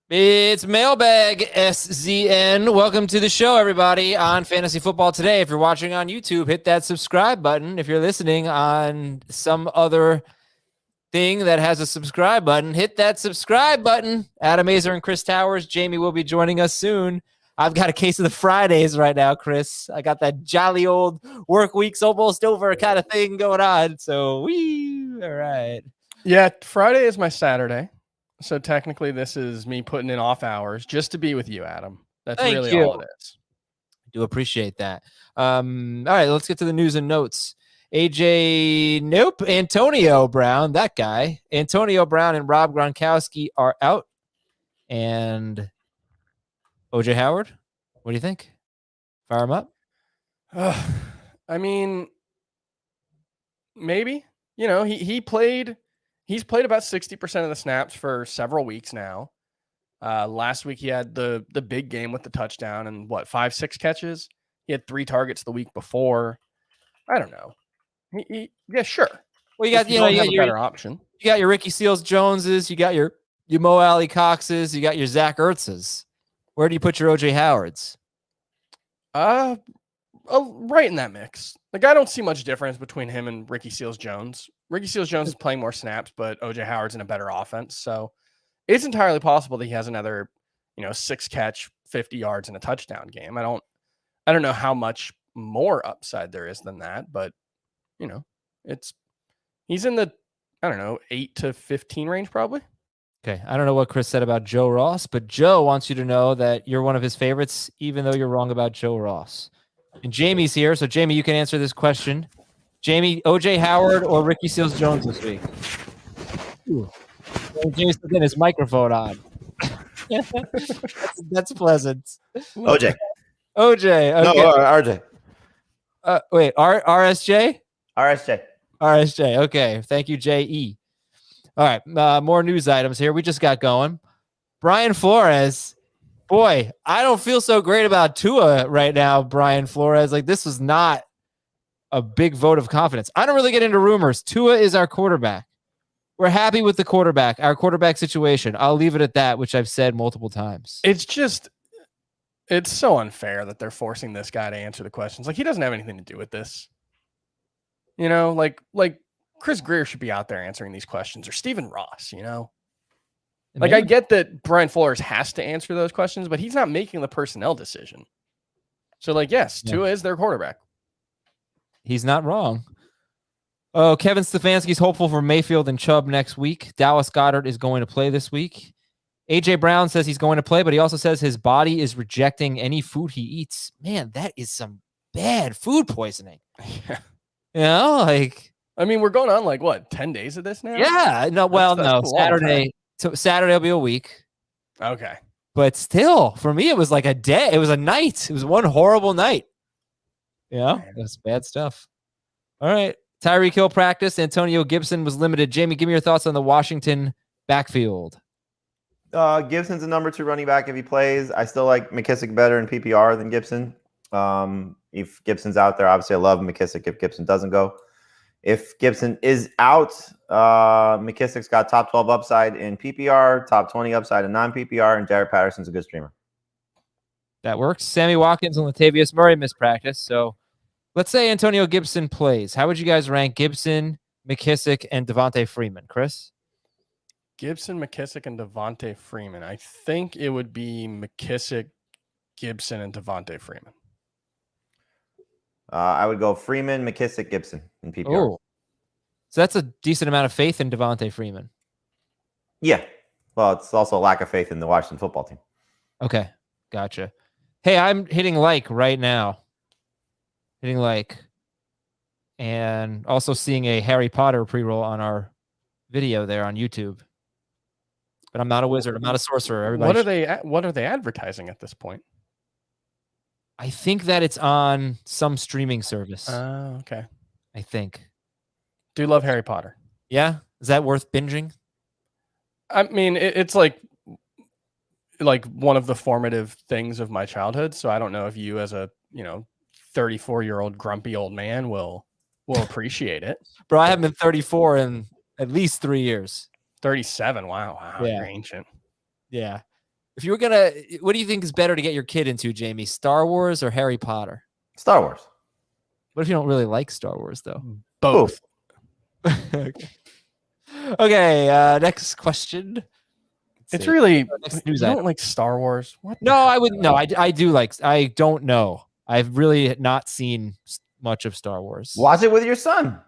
It's Mailbag SZN. Welcome to the show, everybody, on Fantasy Football Today. If you're watching on YouTube, hit that subscribe button. If you're listening on some other thing that has a subscribe button, hit that subscribe button. Adam Azer and Chris Towers. Jamie will be joining us soon. I've got a case of the Fridays right now, Chris. I got that jolly old work week's almost over kind of thing going on. So, all right. Yeah, Friday is my Saturday. So technically this is me putting in off hours just to be with you, Adam. That's Thank really you. all it is. I do appreciate that. All right, let's get to the news and notes. Antonio Brown, that guy. Antonio Brown and Rob Gronkowski are out. And OJ Howard, what do you think? Fire him up? I mean, maybe. You know, he's played about 60% of the snaps for several weeks now. Last week he had the big game with the touchdown and 5-6 catches. He had 3 targets the week before. I don't know. Yeah, sure. Well, you got a better option. You got your Ricky Seals Joneses, you got your Mo Alley Coxes, you got your Zach Ertzes. Where do you put your OJ Howards? Right in that mix. Like, I don't see much difference between him and Ricky Seals Jones. Ricky Seals Jones is playing more snaps, but OJ Howard's in a better offense. So it's entirely possible that he has another, 6 catch, 50 yards and a touchdown game. I don't know how much more upside there is than that, but he's in the 8 to 15 range probably. Okay, I don't know what Chris said about Joe Ross, but Joe wants you to know that you're one of his favorites, even though you're wrong about Joe Ross. And Jamie's here, so Jamie, you can answer this question. Jamie, OJ Howard or Ricky Seals Jones this week? Jamie's getting his microphone on. that's pleasant. OJ. Okay. No, RJ. Wait, RSJ? RSJ. Okay, thank you, JE. All right, more news items here. We just got going. Brian Flores. Boy, I don't feel so great about Tua right now, Brian Flores. Like, this was not a big vote of confidence. I don't really get into rumors. Tua is our quarterback. We're happy with our quarterback situation. I'll leave it at that, which I've said multiple times. It's so unfair that they're forcing this guy to answer the questions. Like, he doesn't have anything to do with this. Like Chris Greer should be out there answering these questions, or Stephen Ross, Like, I get that Brian Flores has to answer those questions, but he's not making the personnel decision. So, yes, Tua is their quarterback. He's not wrong. Oh, Kevin Stefanski's hopeful for Mayfield and Chubb next week. Dallas Goedert is going to play this week. A.J. Brown says he's going to play, but he also says his body is rejecting any food he eats. Man, that is some bad food poisoning. Yeah. We're going on 10 days of this now? Yeah. No, no. Saturday will be a week. Okay. But still, for me, it was like a day. It was a night. It was one horrible night. Yeah, it was bad stuff. All right. Tyreek Hill practice. Antonio Gibson was limited. Jamie, give me your thoughts on the Washington backfield. Gibson's a number 2 running back if he plays. I still like McKissick better in PPR than Gibson. If Gibson's out there, obviously I love McKissick if Gibson doesn't go. If Gibson is out, McKissick's got top 12 upside in PPR, top 20 upside in non-PPR, and Jared Patterson's a good streamer. That works. Sammy Watkins and Latavius Murray missed practice. So let's say Antonio Gibson plays. How would you guys rank Gibson, McKissick, and Devontae Freeman? Chris? Gibson, McKissick, and Devontae Freeman. I think it would be McKissick, Gibson, and Devontae Freeman. I would go Freeman, McKissick, Gibson in PPR. Oh, so that's a decent amount of faith in Devontae Freeman. Yeah. Well, it's also a lack of faith in the Washington football team. Okay. Gotcha. Hey, I'm hitting like right now. And also seeing a Harry Potter pre-roll on our video there on YouTube. But I'm not a wizard. I'm not a sorcerer. Everybody. What are they advertising at this point? I think that it's on some streaming service. Oh, okay. I think. Do love Harry Potter. Yeah? Is that worth binging? I mean, it's like one of the formative things of my childhood. So I don't know if you as a, 34-year-old grumpy old man will appreciate it. Bro, I haven't been 34 in at least 3 years. 37. Wow. Yeah. You're ancient. Yeah. If you were gonna, what do you think is better to get your kid into, Jamie? Star Wars or Harry Potter? Star Wars. What if you don't really like Star Wars, though? Both. Okay. Next question. It's really Next you news don't item. like Star Wars. What? No, I wouldn't. No, I do like. I don't know. I've really not seen much of Star Wars. Watch it with your son.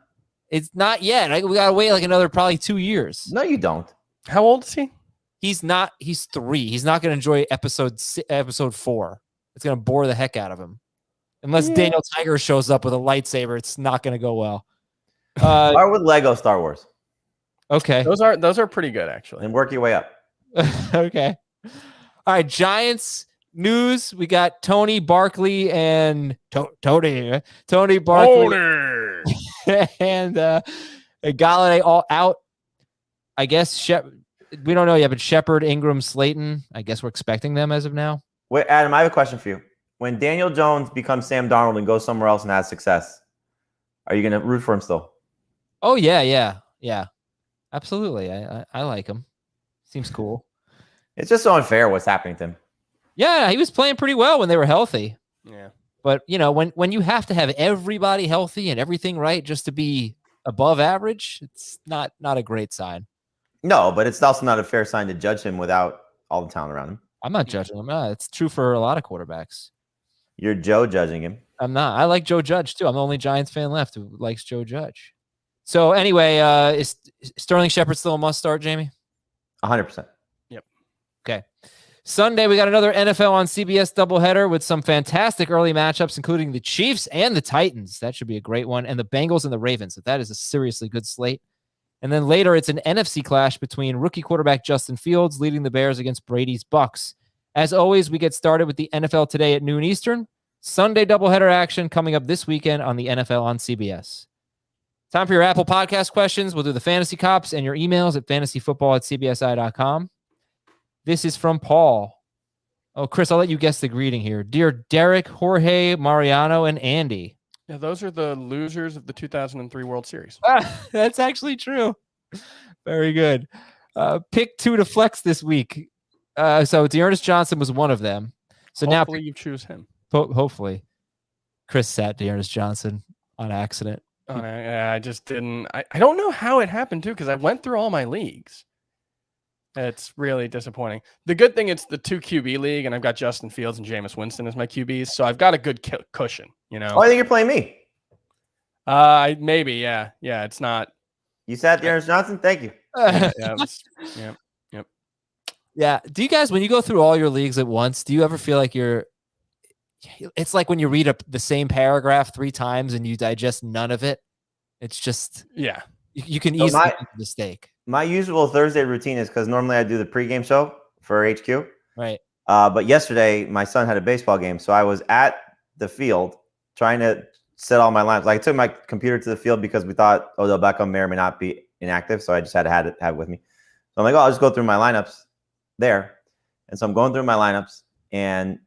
It's not yet. We gotta wait like another probably 2 years. No, you don't. How old is he? He's not. He's 3. He's not gonna enjoy episode 4. It's gonna bore the heck out of him. Unless Daniel Tiger shows up with a lightsaber, it's not gonna go well. Start with Lego Star Wars Okay. Those are pretty good actually. and work your way up. Okay. All right. Giants news. We got Tony Barkley and Tony Barkley and Galladay all out. I guess we don't know yet, but Shepard, Ingram, Slayton. I guess we're expecting them as of now. Wait, Adam, I have a question for you. When Daniel Jones becomes Sam Darnold and goes somewhere else and has success, are you going to root for him still? Oh yeah. Absolutely. I like him. Seems cool. It's just so unfair what's happening to him. Yeah, he was playing pretty well when they were healthy. Yeah. But when you have to have everybody healthy and everything right just to be above average, it's not a great sign. No, but it's also not a fair sign to judge him without all the talent around him. I'm not judging him. It's true for a lot of quarterbacks. You're Joe judging him. I'm not. I like Joe Judge too. I'm the only Giants fan left who likes Joe Judge. So anyway, is Sterling Shepard still a must start, Jamie? 100%. Yep. Okay. Sunday, we got another NFL on CBS doubleheader with some fantastic early matchups, including the Chiefs and the Titans. That should be a great one. And the Bengals and the Ravens. So that is a seriously good slate. And then later, it's an NFC clash between rookie quarterback Justin Fields leading the Bears against Brady's Bucks. As always, we get started with the NFL Today at noon Eastern. Sunday doubleheader action coming up this weekend on the NFL on CBS. Time for your Apple Podcast questions. We'll do the Fantasy Cops and your emails at fantasyfootball@cbsi.com. This is from Paul. Oh, Chris, I'll let you guess the greeting here. Dear Derek, Jorge, Mariano, and Andy. Yeah, those are the losers of the 2003 World Series. That's actually true. Very good. Pick 2 to flex this week. So Dearness Johnson was one of them. So Hopefully now you choose him. Hopefully. Chris sat Dearness Johnson on accident. Oh, I just didn't. I don't know how it happened too, because I went through all my leagues. It's really disappointing. The good thing, it's the 2 QB league, and I've got Justin Fields and Jameis Winston as my QBs, so I've got a good cushion. Oh, I think you're playing me. Maybe, yeah. It's not. You sat Dearness Johnson. Thank you. Yeah. Do you guys, when you go through all your leagues at once, do you ever feel like it's like when you read the same paragraph 3 times and you digest none of it? It's just, you can easily make a mistake. My usual Thursday routine is, because normally I do the pregame show for HQ. Right. But yesterday my son had a baseball game, so I was at the field trying to set all my lineups. Like, I took my computer to the field because we thought Odell Beckham may or may not be inactive, so I just had to have it with me. So I'm like, I'll just go through my lineups there. And so I'm going through my lineups, and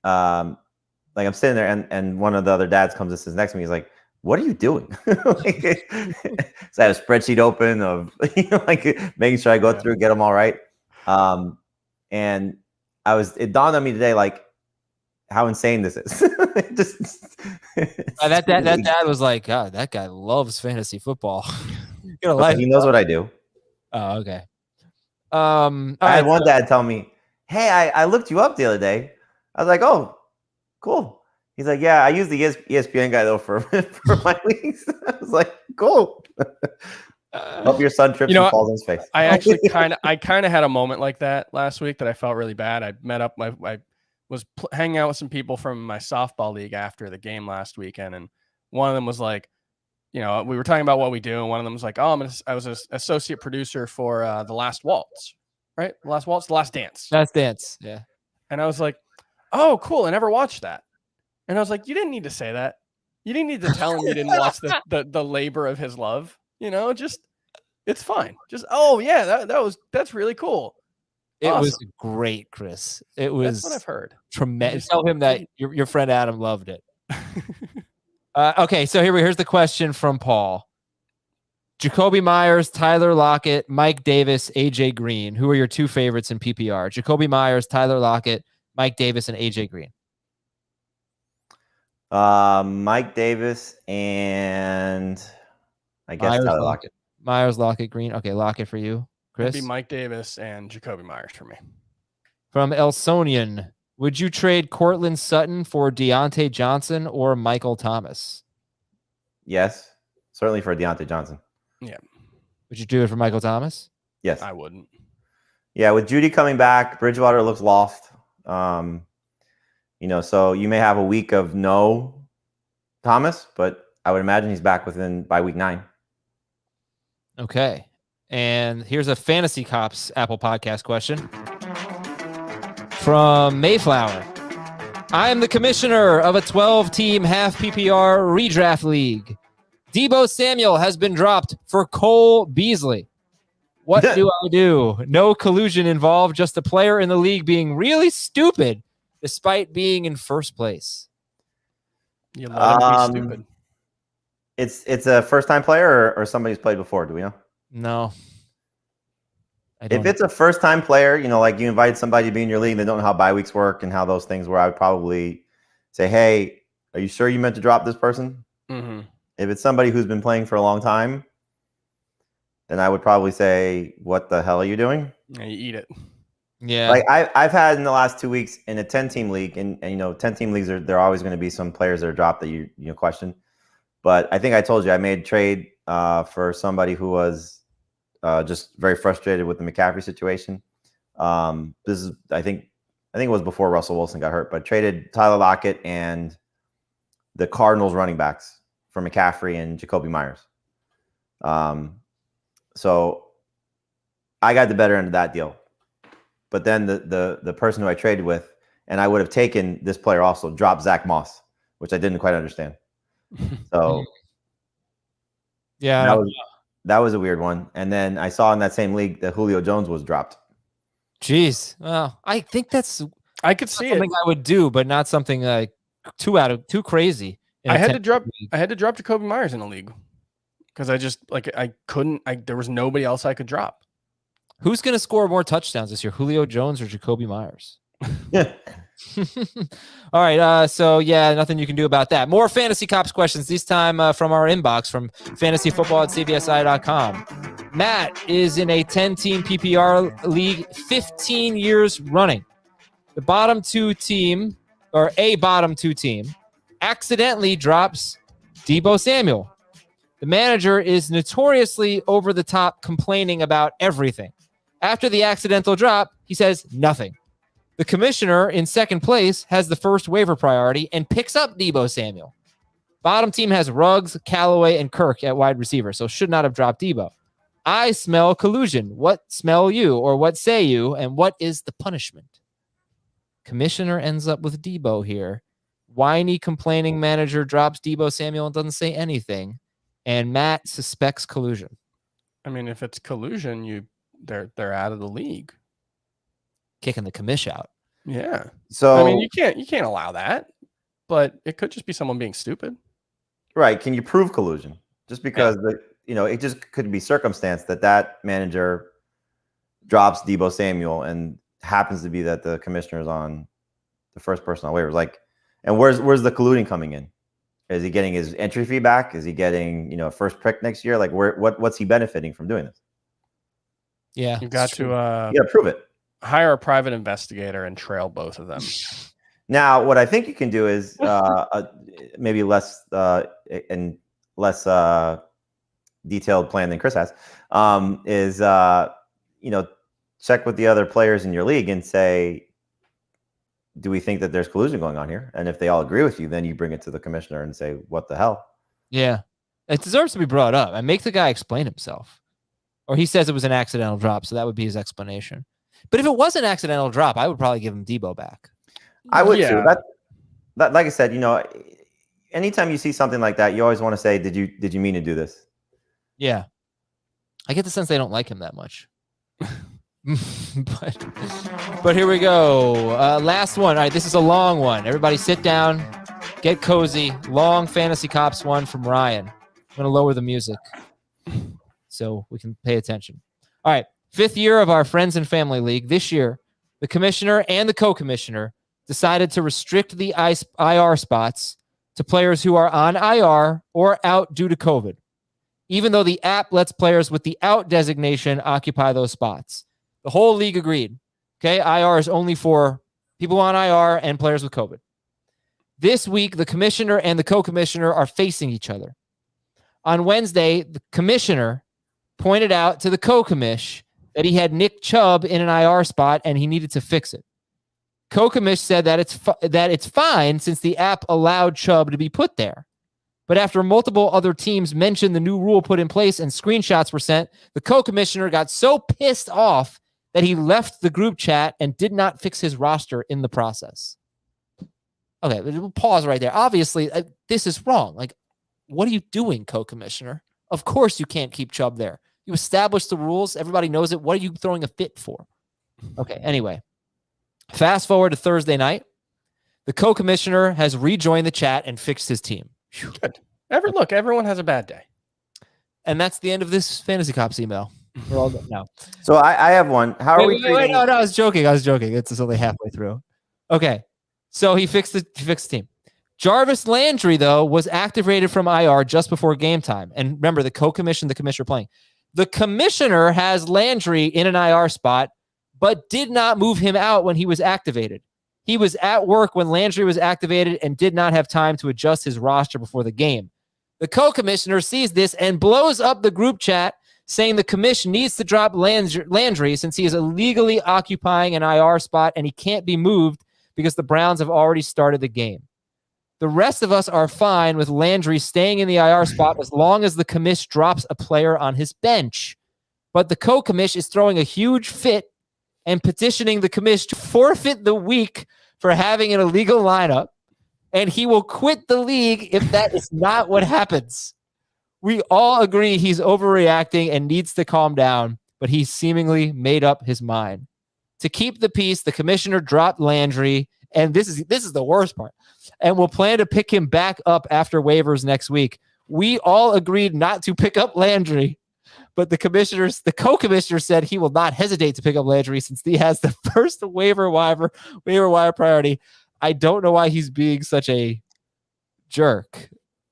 like, I'm sitting there, and one of the other dads comes and sits next to me. He's like, "What are you doing?" So I have a spreadsheet open of like making sure I go through, get them all right. And it dawned on me today, like, how insane this is. That dad was like, God, that guy loves fantasy football. He knows what I do. Oh, okay. I had one dad tell me, "Hey, I looked you up the other day." I was like, "Oh, cool." He's like, "Yeah, I use the ESPN guy though for my leagues." I was like, "Cool." Hope your son trips and falls on his face. I actually kind of had a moment like that last week that I felt really bad. I met up. I was hanging out with some people from my softball league after the game last weekend, and one of them was like, we were talking about what we do, and one of them was like, "Oh, I was an associate producer for The Last Waltz, right? The Last Waltz, The Last Dance." Last Dance, yeah. And I was like, "Oh, cool! I never watched that." And I was like, "You didn't need to say that. You didn't need to tell him you didn't watch the labor of his love. Just it's fine. Just that's really cool." It was great, Chris. It was. That's what I've heard. Tremendous. Tell him that your friend Adam loved it. Okay, so here's the question from Paul. Jacoby Myers, Tyler Lockett, Mike Davis, AJ Green. Who are your two favorites in PPR? Jacoby Myers, Tyler Lockett, Mike Davis, and AJ Green. Mike Davis and I guess Myers, Tyler Lockett. Myers, Lockett, Green. Okay, Lockett for you. Chris? It'd be Mike Davis and Jacoby Myers for me. From Elsonian, would you trade Cortland Sutton for Deontay Johnson or Michael Thomas? Yes, certainly for Deontay Johnson. Yeah. Would you do it for Michael Thomas? Yes. I wouldn't. Yeah, with Judy coming back, Bridgewater looks lost. So you may have a week of no Thomas, but I would imagine he's back by week 9. Okay. And here's a Fantasy Cops Apple Podcast question from Mayflower. I am the commissioner of a 12-team half PPR redraft league. Deebo Samuel has been dropped for Cole Beasley. What do I do? No collusion involved, just a player in the league being really stupid despite being in first place. You let him be stupid. It's a first-time player or somebody who's played before, do we know? No. If it's a first-time player, like you invite somebody to be in your league, they don't know how bye weeks work and how those things work, I would probably say, hey, are you sure you meant to drop this person? Mm-hmm. If it's somebody who's been playing for a long time, then I would probably say, what the hell are you doing? Yeah, you eat it. Yeah. Like I've had in the last 2 weeks in a 10-team league, and 10-team leagues there are always going to be some players that are dropped that you question. But I think I told you I made a trade for somebody who was just very frustrated with the McCaffrey situation. This is I think it was before Russell Wilson got hurt, but traded Tyler Lockett and the Cardinals running backs for McCaffrey and Jacoby Myers. So I got the better end of that deal. But then the person who I traded with, and I would have taken this player also, dropped Zach Moss, which I didn't quite understand. So yeah, that was a weird one. And then I saw in that same league that Julio Jones was dropped. Jeez. Well, I think I could see something I would do, but not something like too crazy. I had to drop Jacoby Myers in a league because I couldn't. There was nobody else I could drop. Who's going to score more touchdowns this year, Julio Jones or Jacoby Myers? All right. So, yeah, nothing you can do about that. More Fantasy Cops questions, this time from our inbox from fantasyfootball@cbsi.com. Matt is in a 10-team PPR league 15 years running. The bottom two team accidentally drops Deebo Samuel. The manager is notoriously over the top complaining about everything. After the accidental drop, he says nothing. The commissioner in second place has the first waiver priority and picks up Deebo Samuel. Bottom team has Ruggs, Callaway, and Kirk at wide receiver, so should not have dropped Deebo. I smell collusion. What smell you, or what say you, and what is the punishment? Commissioner ends up with Deebo here. Whiny, complaining manager drops Deebo Samuel and doesn't say anything. And Matt suspects collusion. I mean, if it's collusion, they're out of the league. Kicking the commish out. Yeah. So I mean, you can't allow that, but it could just be someone being stupid. Right. Can you prove collusion? Just because it just could be circumstance that manager drops Deebo Samuel and happens to be that the commissioner is on the first person on waivers. Like, and where's the colluding coming in? Is he getting his entry fee back? Is he getting, first pick next year? Like, what's he benefiting from doing this? Yeah. You've got to prove it. Hire a private investigator and trail both of them. Now, what I think you can do is maybe less detailed plan than Chris has. Is check with the other players in your league and say, do we think that there's collusion going on here? And if they all agree with you, then you bring it to the commissioner and say, what the hell? Yeah. It deserves to be brought up and make the guy explain himself. Or he says it was an accidental drop, so that would be his explanation. But if it was an accidental drop, I would probably give him Deebo back. I would too. That, like I said, anytime you see something like that, you always want to say, did you mean to do this? Yeah. I get the sense they don't like him that much. but here we go. Last one. All right, this is a long one. Everybody sit down, get cozy. Long Fantasy Cops one from Ryan. I'm going to lower the music. so we can pay attention. All right, 5th year of our Friends and Family League. This year, the commissioner and the co-commissioner decided to restrict the IR spots to players who are on IR or out due to COVID, even though the app lets players with the out designation occupy those spots. The whole league agreed. Okay, IR is only for people on IR and players with COVID. This week, the commissioner and the co-commissioner are facing each other. On Wednesday, the commissioner pointed out to the co-commish that he had Nick Chubb in an IR spot and he needed to fix it. Co-commish said that it's fine since the app allowed Chubb to be put there. But after multiple other teams mentioned the new rule put in place and screenshots were sent, the co-commissioner got so pissed off that he left the group chat and did not fix his roster in the process. Okay, we'll pause right there. Obviously, this is wrong. Like, what are you doing, co-commissioner? Of course you can't keep Chubb there. You established the rules. Everybody knows it. What are you throwing a fit for? Okay, anyway. Fast forward to Thursday night. The co-commissioner has rejoined the chat and fixed his team. Good. Everyone has a bad day. And that's the end of this Fantasy Cops email. We're all good now. So I have one. How are we treating? Wait, no, I was joking. It's only halfway through. Okay. So he fixed the team. Jarvis Landry, though, was activated from IR just before game time. And remember, the co-commission, the commissioner playing. The commissioner has Landry in an IR spot, but did not move him out when he was activated. He was at work when Landry was activated and did not have time to adjust his roster before the game. The co-commissioner sees this and blows up the group chat saying the commission needs to drop Landry since he is illegally occupying an IR spot and he can't be moved because the Browns have already started the game. The rest of us are fine with Landry staying in the IR spot as long as the commish drops a player on his bench. But the co-commish is throwing a huge fit and petitioning the commish to forfeit the week for having an illegal lineup, and he will quit the league if that is not what happens. We all agree he's overreacting and needs to calm down, but he's seemingly made up his mind. To keep the peace, the commissioner dropped Landry, and this is the worst part, and will plan to pick him back up after waivers next week. We all agreed not to pick up Landry, but the co-commissioner said he will not hesitate to pick up Landry since he has the first waiver wire priority. I don't know why he's being such a jerk.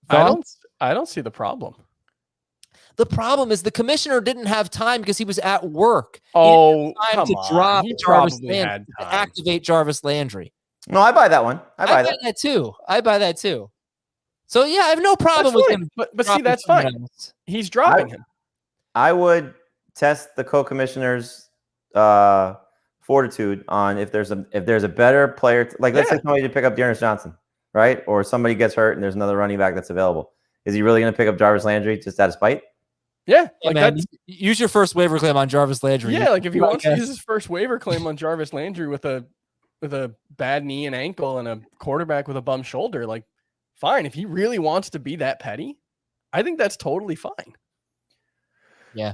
I don't see the problem. The problem is the commissioner didn't have time because he was at work. Oh, time to drop Jarvis Landry, to activate Jarvis Landry. No, I buy that one. I buy that too. I buy that too. So yeah, I have no problem with him. But see, that's fine. He's dropping him. I would test the co-commissioner's fortitude on if there's a better player. Let's say somebody to pick up Dearness Johnson, right? Or somebody gets hurt and there's another running back that's available. Is he really going to pick up Jarvis Landry just out of spite? Yeah, man, use your first waiver claim on Jarvis Landry. Yeah, like if he wants to use his first waiver claim on Jarvis Landry with a bad knee and ankle and a quarterback with a bum shoulder, like fine. If he really wants to be that petty, I think that's totally fine. Yeah.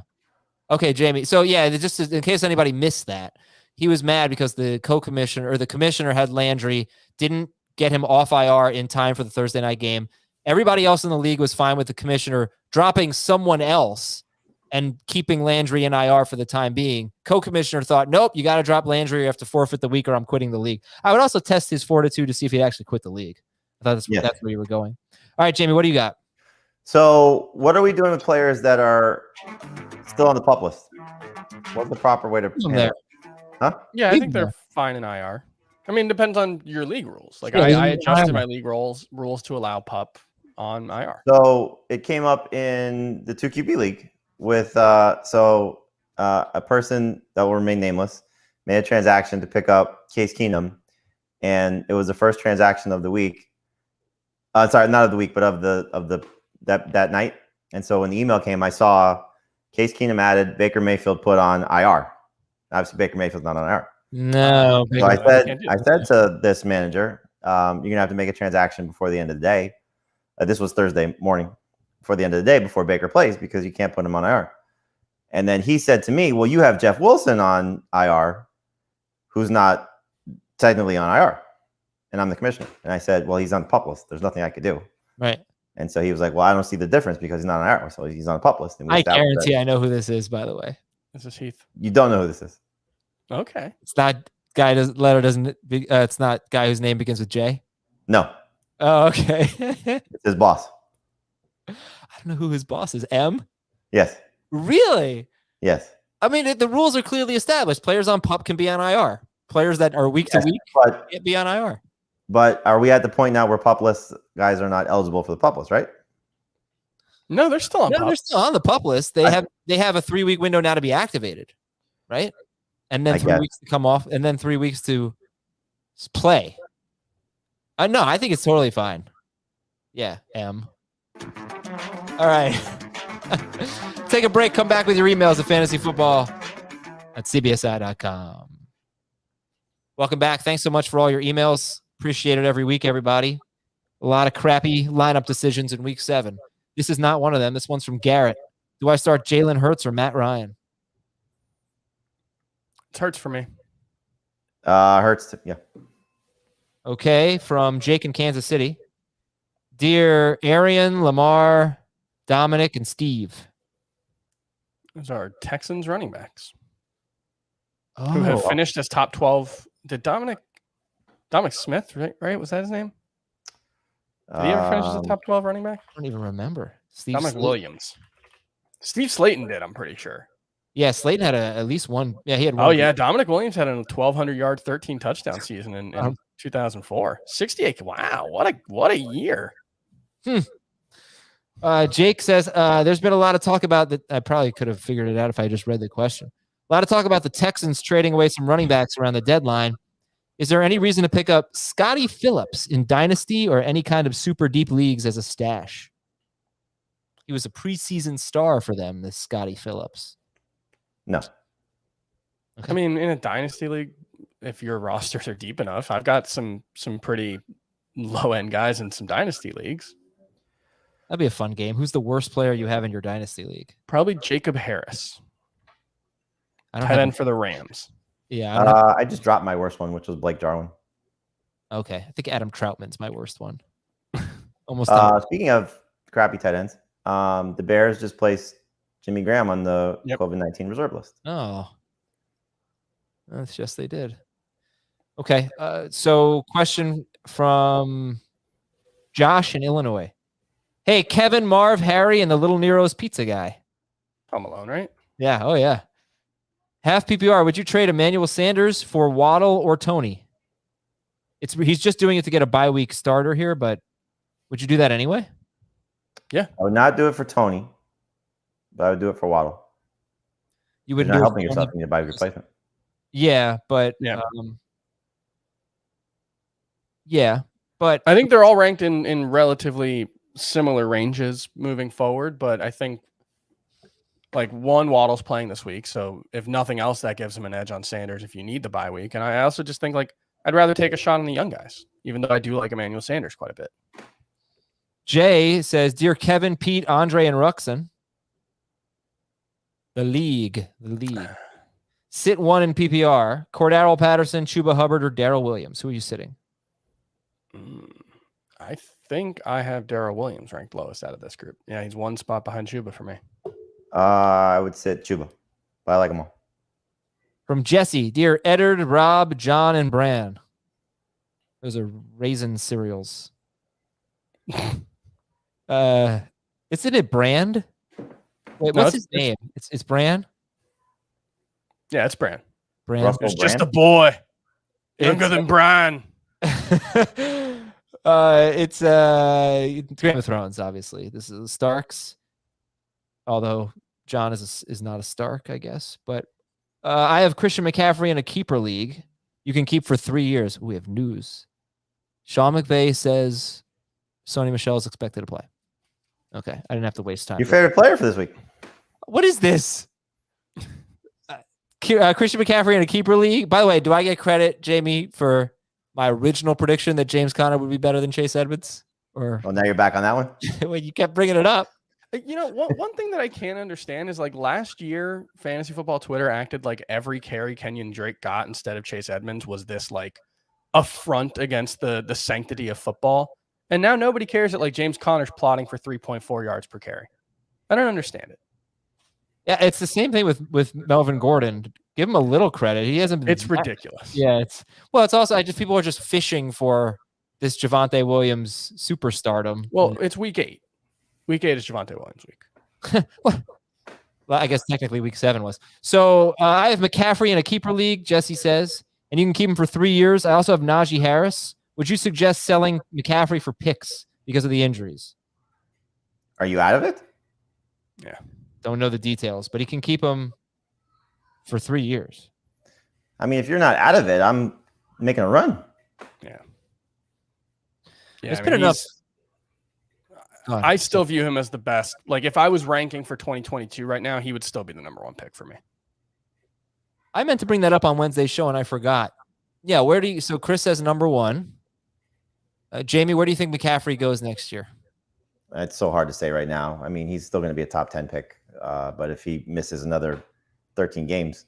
Okay, Jamie. So yeah, just in case anybody missed that, he was mad because the co-commissioner or the commissioner had Landry, didn't get him off IR in time for the Thursday night game. Everybody else in the league was fine with the commissioner dropping someone else and keeping Landry in IR for the time being. Co-commissioner thought, nope, you got to drop Landry. You have to forfeit the week or I'm quitting the league. I would also test his fortitude to see if he'd actually quit the league. I thought that's where you were going. All right, Jamie, what do you got? So what are we doing with players that are still on the pup list? What's the proper way to handle it? Huh? Yeah, I think they're fine in IR. I mean, it depends on your league rules. Like I adjusted my league rules to allow pup on IR. So it came up in the 2QB league with a person that will remain nameless made a transaction to pick up Case Keenum, and it was the first transaction of the week. Sorry, not of the week, but of that night. And so when the email came, I saw Case Keenum added, Baker Mayfield put on IR. Obviously, Baker Mayfield's not on IR. No. So I said to this manager, you're gonna have to make a transaction before the end of the day. This was Thursday morning, before the end of the day, before Baker plays, because you can't put him on IR. And then he said to me, well, you have Jeff Wilson on IR, who's not technically on IR. And I'm the commissioner. And I said, well, he's on the pup list. There's nothing I could do. Right. And so he was like, well, I don't see the difference because he's not on IR, so he's on a PUP list. And I guarantee I know who this is, by the way. This is Heath. You don't know who this is. Okay. It's not guy it's not guy whose name begins with J. No. Oh, okay. It's his boss. I don't know who his boss is. M? Yes. Really? Yes. I mean, the rules are clearly established. Players on PUP can be on IR. Players that are week to week can't be on IR. But are we at the point now where PUP list guys are not eligible for the PUP list, right? No, they're still on PUP. They're still on the PUP list. They have a 3-week window now to be activated, right? And then 3 weeks to come off, and then 3 weeks to play. No, I think it's totally fine. Yeah, M. All right. Take a break. Come back with your emails at fantasyfootball@cbsi.com. Welcome back. Thanks so much for all your emails. Appreciate it every week, everybody. A lot of crappy lineup decisions in week 7. This is not one of them. This one's from Garrett. Do I start Jalen Hurts or Matt Ryan? It hurts for me. Hurts. Yeah. Okay, from Jake in Kansas City. Dear Arian, Lamar, Dominic, and Steve. Those are Texans running backs Oh, who have finished as top 12. Did Dominic Smith, right? Was that his name? Did he ever finish as a top 12 running back? I don't even remember. Steve Dominic Williams. Steve Slayton did, I'm pretty sure. Yeah, Slayton had at least one. Yeah, he had one. Oh, yeah. Dominic Williams had a 1,200-yard, 13 touchdown season in 2004. 68. Wow. What a year. Jake says, there's been a lot of talk about that. I probably could have figured it out if I just read the question. A lot of talk about the Texans trading away some running backs around the deadline. Is there any reason to pick up Scotty Phillips in Dynasty or any kind of super deep leagues as a stash? He was a preseason star for them, this Scotty Phillips. No. Okay. I mean, in a Dynasty league, if your rosters are deep enough, I've got some pretty low-end guys in some Dynasty leagues. That'd be a fun game. Who's the worst player you have in your Dynasty league? Probably Jacob Harris. Tight end for the Rams. Yeah. I just dropped my worst one, which was Blake Jarwin. Okay. I think Adam Troutman's my worst one. Almost. Speaking of crappy tight ends, the Bears just placed Jimmy Graham on the COVID-19 reserve list. Oh. That's just they did. Okay. So question from Josh in Illinois. Hey, Kevin, Marv, Harry, and the Little Nero's pizza guy. Home Alone, right? Yeah. Oh, yeah. Half PPR. Would you trade Emmanuel Sanders for Waddle or Tony? He's just doing it to get a bye week starter here, but would you do that anyway? Yeah. I would not do it for Tony, but I would do it for Waddle. You wouldn't do not helping yourself in your bye week replacement. Yeah, but but I think they're all ranked in relatively similar ranges moving forward, but I think like Waddle's playing this week, so if nothing else, that gives him an edge on Sanders if you need the bye week. And I also just think like I'd rather take a shot on the young guys, even though I do like Emmanuel Sanders quite a bit. Jay says, "Dear Kevin, Pete, Andre, and Ruxin, the league, sit one in PPR: Cordero Patterson, Chuba Hubbard, or Darrell Williams. Who are you sitting?" I think I have Darrell Williams ranked lowest out of this group. Yeah, he's one spot behind Chuba for me. I would sit Chuba, but I like them all. From Jesse, dear Eddard, Rob, John, and Bran. Those are raisin cereals. Isn't it Brand? Wait, what's his name? It's Bran? Yeah, it's Bran. Bran. It's just a boy. Younger than Brian. It's Game of Thrones, obviously. This is the Starks. Although John is not a Stark, I guess. But I have Christian McCaffrey in a keeper league. You can keep for 3 years. We have news. Sean McVay says Sony Michel is expected to play. Okay, I didn't have to waste time. Your favorite player for this week? What is this? Christian McCaffrey in a keeper league. By the way, do I get credit, Jamie, for my original prediction that James Conner would be better than Chase Edmonds? Or now you're back on that one? Well, you kept bringing it up. You know, one thing that I can't understand is like last year, fantasy football Twitter acted like every carry Kenyon Drake got instead of Chase Edmonds was this like affront against the sanctity of football. And now nobody cares that like James Conner's plotting for 3.4 yards per carry. I don't understand it. Yeah, it's the same thing with Melvin Gordon. Give him a little credit. He hasn't been. It's ridiculous. Yeah, it's also people are just fishing for this Javonte Williams superstardom. Well, it's week 8. Week 8 is Javonte Williams week. Well, I guess technically week 7 was. So I have McCaffrey in a keeper league, Jesse says, and you can keep him for 3 years. I also have Najee Harris. Would you suggest selling McCaffrey for picks because of the injuries? Are you out of it? Yeah. Don't know the details, but he can keep him for 3 years. I mean, if you're not out of it, I'm making a run. Yeah. There's been enough. I still view him as the best. Like if I was ranking for 2022 right now, he would still be the number 1 pick for me. I meant to bring that up on Wednesday's show and I forgot. Yeah, so Chris says number 1. Jamie, where do you think McCaffrey goes next year? It's so hard to say right now. I mean, he's still going to be a top 10 pick. But if he misses another 13 games,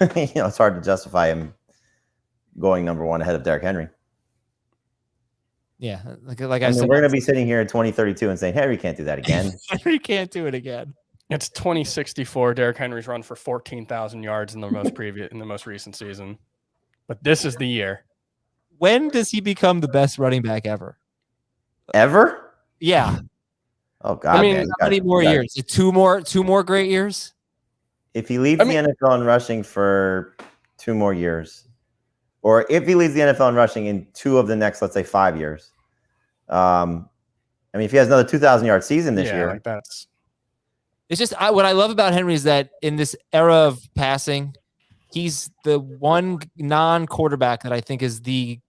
it's hard to justify him going number 1 ahead of Derrick Henry. Yeah, like I said, we're going to be sitting here in 2032 and saying, Henry can't do that again. Henry can't do it again. It's 2064. Derrick Henry's run for 14,000 yards in the most recent season. But this is the year. When does he become the best running back ever? Ever? Yeah. Oh God! I mean, how many more years? 2 more great years. If he leads the NFL in rushing for 2 more years, or if he leads the NFL in rushing in 2 of the next, let's say 5 years, I mean, if he has another 2,000-yard season this year, like that's. It's just what I love about Henry is that in this era of passing, he's the one non-quarterback that I think is the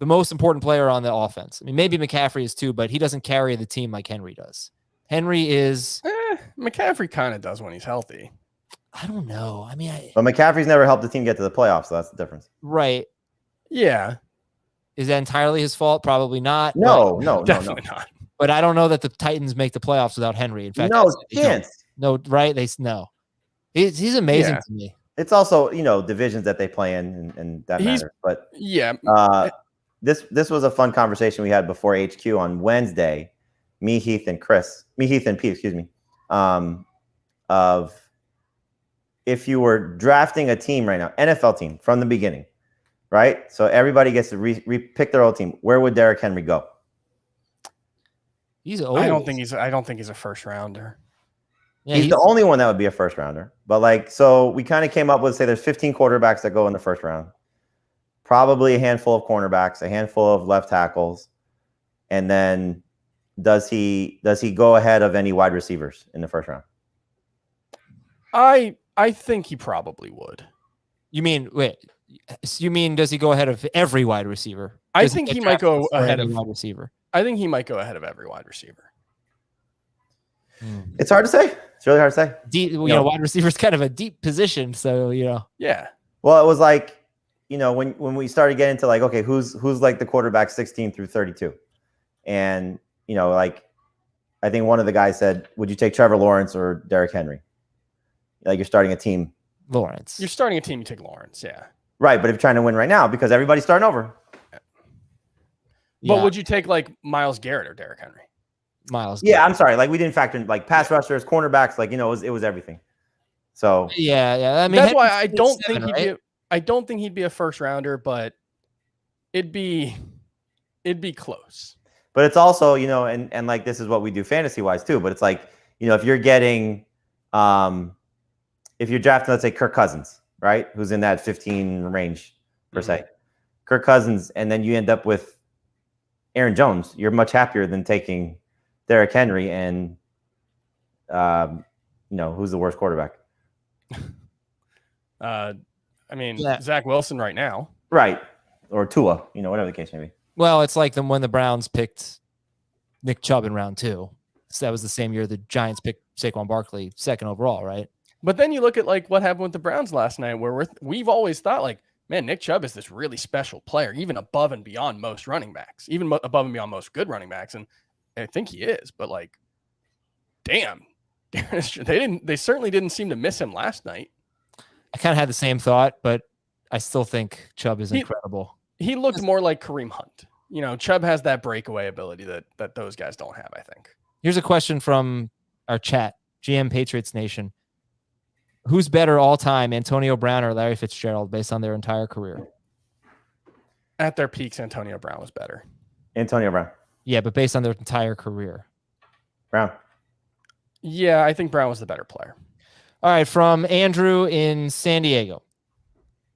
most important player on the offense. I mean, maybe McCaffrey is too, but he doesn't carry the team like Henry does. Henry is... McCaffrey kind of does when he's healthy. I don't know. I mean... But McCaffrey's never helped the team get to the playoffs, so that's the difference. Right. Yeah. Is that entirely his fault? Probably not. No, definitely not. But I don't know that the Titans make the playoffs without Henry. In fact, no chance. No, right? No. He's amazing to me. It's also, divisions that they play in, and that matters. But yeah. This was a fun conversation we had before HQ on Wednesday. Me, Heath, and Pete, excuse me. Of if you were drafting a team right now, NFL team from the beginning, right? So everybody gets to pick their old team. Where would Derrick Henry go? He's old. I don't think he's a first rounder. Yeah, he's the only one that would be a first rounder. But so we kind of came up with, say there's 15 quarterbacks that go in the first round. Probably a handful of cornerbacks, a handful of left tackles. And then does he go ahead of any wide receivers in the first round? I think he probably would. You mean does he go ahead of every wide receiver? I think he might go ahead of wide receiver. I think he might go ahead of every wide receiver. It's hard to say. It's really hard to say. Wide receiver is kind of a deep position, so Yeah. Well, it was like, when we started getting to okay, who's like the quarterback 16 through 32, and I think one of the guys said, would you take Trevor Lawrence or Derrick Henry? You're starting a team. Lawrence. You're starting a team. You take Lawrence. Yeah. Right, but if you're trying to win right now, because everybody's starting over. But would you take Myles Garrett or Derrick Henry? Myles. Yeah, I'm sorry. We didn't factor in pass rushers, cornerbacks. It was everything. So yeah. I mean, that's why I don't think he'd be a first rounder, but it'd be close. But it's also and this is what we do fantasy wise too. But it's if you're getting if you're drafting, let's say Kirk Cousins, right, who's in that 15 range per se, Kirk Cousins, and then you end up with Aaron Jones, you're much happier than taking Derrick Henry and, who's the worst quarterback? Zach Wilson right now. Right. Or Tua, whatever the case may be. Well, it's like when the Browns picked Nick Chubb in round 2. So that was the same year the Giants picked Saquon Barkley 2nd overall, right? But then you look at what happened with the Browns last night, where we've always thought man, Nick Chubb is this really special player, even above and beyond most running backs, even above and beyond most good running backs. And I think he is, but damn, they certainly didn't seem to miss him last night. I kind of had the same thought, but I still think Chubb is incredible. He looked more like Kareem Hunt. Chubb has that breakaway ability that those guys don't have, I think. Here's a question from our chat, GM Patriots Nation. Who's better all time, Antonio Brown or Larry Fitzgerald, based on their entire career? At their peaks, Antonio Brown was better. Antonio Brown. Yeah, but based on their entire career. Brown. Yeah, I think Brown was the better player. All right, from Andrew in San Diego.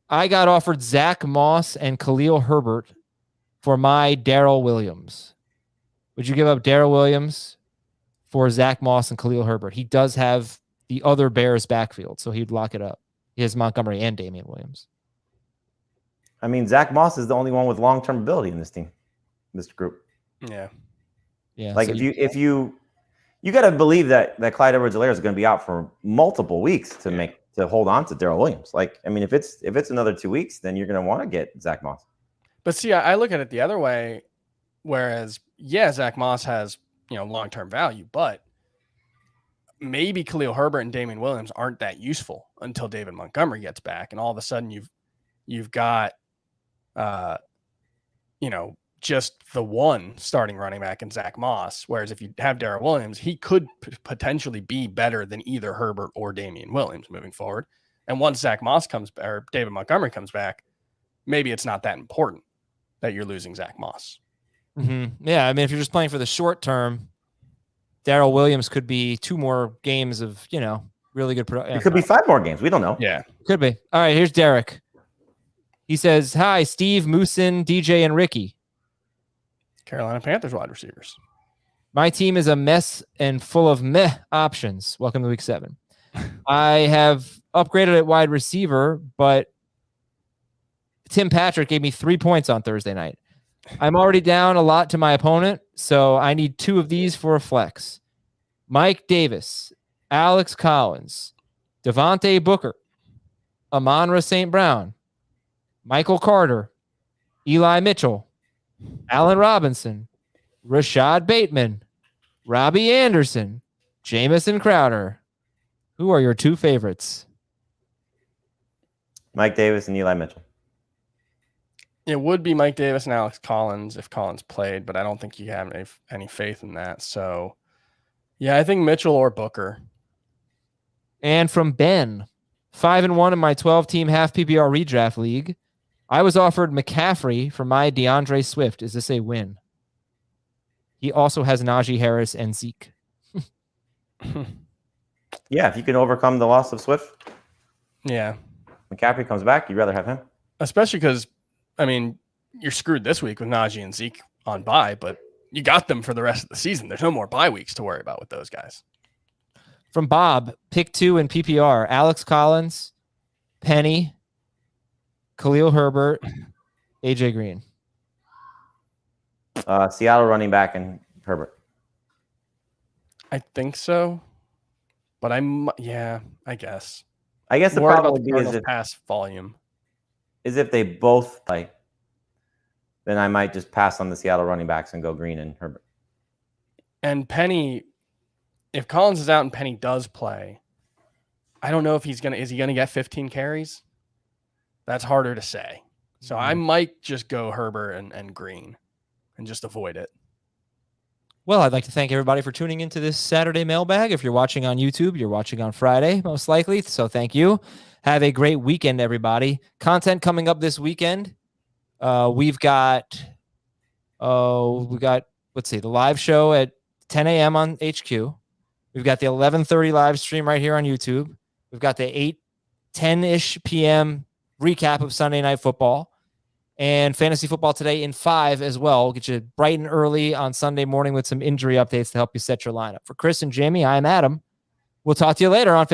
I got offered Zach Moss and Khalil Herbert for my Darrell Williams. Would you give up Darrell Williams for Zach Moss and Khalil Herbert? He does have the other Bears backfield, so he'd lock it up. He has Montgomery and Damian Williams. I mean, Zach Moss is the only one with long-term ability in this team, this group. Yeah. Like so if you got to believe that Clyde Edwards-Helaire is going to be out for multiple weeks to hold on to Darrell Williams. Like, I mean, if it's another 2 weeks, then you're going to want to get Zach Moss. But see, I look at it the other way. Whereas, Zach Moss has long-term value, but maybe Khalil Herbert and Damian Williams aren't that useful until David Montgomery gets back, and all of a sudden you've got just the one starting running back in Zach Moss. Whereas if you have Darrell Williams, he could potentially be better than either Herbert or Damian Williams moving forward. And once Zach Moss or David Montgomery comes back, maybe it's not that important that you're losing Zach Moss. Mm-hmm. Yeah, I mean, if you're just playing for the short term, Darrell Williams could be 2 more games of, really good production. It could be 5 more games. We don't know. Yeah. Could be. All right, here's Derek. He says, hi, Steve, Moosin, DJ, and Ricky. Carolina Panthers wide receivers. My team is a mess and full of meh options. Welcome to week 7. I have upgraded at wide receiver, but Tim Patrick gave me 3 points on Thursday night. I'm already down a lot to my opponent, so I need 2 of these for a flex. Mike Davis, Alex Collins, Devontae Booker, Amon-Ra St. Brown, Michael Carter, Eli Mitchell, Allen Robinson, Rashad Bateman, Robbie Anderson, Jamison Crowder. Who are your 2 favorites? Mike Davis and Eli Mitchell. It would be Mike Davis and Alex Collins if Collins played, but I don't think you have any faith in that. So, I think Mitchell or Booker. And from Ben, 5-1 in my 12-team half PPR redraft league. I was offered McCaffrey for my DeAndre Swift. Is this a win? He also has Najee Harris and Zeke. Yeah, if you can overcome the loss of Swift. Yeah. McCaffrey comes back, you'd rather have him. Especially because, you're screwed this week with Najee and Zeke on bye, but you got them for the rest of the season. There's no more bye weeks to worry about with those guys. From Bob, pick 2 in PPR. Alex Collins, Penny, Khalil Herbert, AJ Green. Seattle running back and Herbert. I think so. But I guess. I guess the Worried problem about would the be Cardinals' pass volume. is if they both play, then I might just pass on the Seattle running backs and go Green and Herbert. And Penny, if Collins is out and Penny does play, I don't know if is he gonna get 15 carries? That's harder to say. So I might just go Herbert and Green and just avoid it. Well, I'd like to thank everybody for tuning into this Saturday mailbag. If you're watching on YouTube, you're watching on Friday, most likely. So thank you. Have a great weekend, everybody. Content coming up this weekend. We've got, let's see, the live show at 10 a.m. on HQ. We've got the 11:30 live stream right here on YouTube. We've got the 10-ish p.m. recap of Sunday Night Football and Fantasy Football Today in 5 as well. We'll get you bright and early on Sunday morning with some injury updates to help you set your lineup. For Chris and Jamie, I'm Adam. We'll talk to you later on